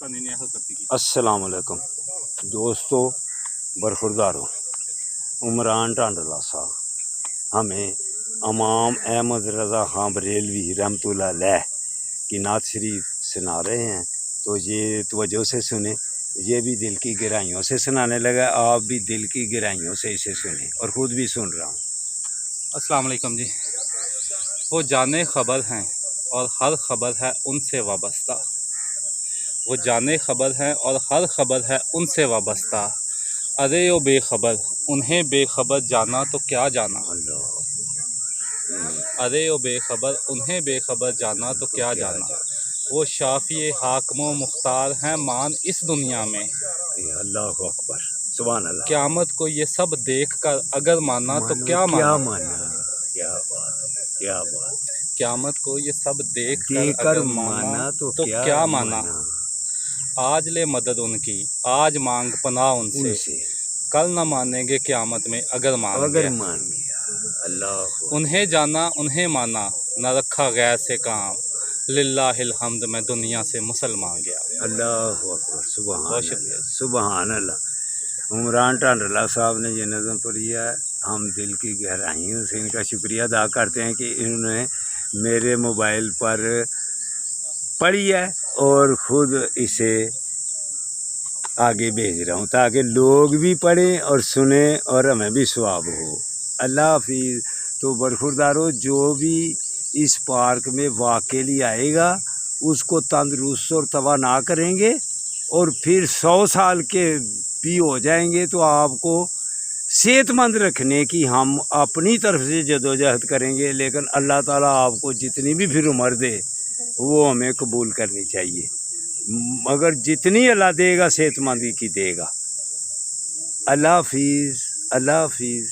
अस्सलाम वालेकुम दोस्तों, बरखुरदारों, उमरान टांडला साहब हमें इमाम अहमद रज़ा ख़ान बरेलवी रहमतुल्लाह अलैह की नात शरीफ सुना रहे हैं। तो ये तवज्जो से सुने, ये भी दिल की गहराइयों से सुनाने लगा, आप भी दिल की गहराइयों से इसे सुने और ख़ुद भी सुन रहा हूँ। अस्सलाम वालेकुम जी। वो जाने खबर हैं और हर खबर है उनसे वाबस्ता। वो जाने खबर हैं और हर खबर है उनसे वाबस्ता। अरे ओ बेखबर, उन्हें बेखबर जाना तो क्या जाना। अरे ओ बेखबर, उन्हें बेखबर जाना तो क्या जाना। वो शाफ़ी हाकिम मुख्तार हैं मान इस दुनिया में। अल्लाहु अकबर, सुभान अल्लाह। क़यामत को ये सब देख कर अगर माना तो क्या माना। क्या बात, क्या बात। क़यामत को ये सब देख कर अगर माना तो क्या माना। आज ले मदद उनकी, आज मांग पनाह उनसे, कल न मानेंगे क़यामत में अगर मान गया। अल्लाह, उन्हें जाना उन्हें माना, न रखा गैर से काम, लिल्लाहिल हम्द में दुनिया से मुसलमान गया। अल्लाह अकबर, सुभान बहुत शुक्रिया। अल्लाह, सुभान अल्लाह। उमरान टांडला साहब ने ये नज़म पढ़ी है। हम दिल की गहराइयों से इनका शुक्रिया अदा करते हैं कि इन्होंने मेरे मोबाइल पर पढ़ी है और ख़ुद इसे आगे भेज रहा हूँ ताकि लोग भी पढ़ें और सुने और हमें भी सवाब हो। अल्लाह हाफिज़। तो बरखुरदारों, जो भी इस पार्क में वॉक के लिए आएगा उसको तंदरुस्त और तवाना करेंगे और फिर 100 साल के भी हो जाएंगे। तो आपको सेहतमंद रखने की हम अपनी तरफ से जदोजहद करेंगे, लेकिन अल्लाह ताला आपको जितनी भी फिर उम्र दे वो हमें कबूल करनी चाहिए, मगर जितनी अल्लाह देगा सेहतमंदी की देगा। अल्लाह हाफिज़, अल्लाह हाफिज़।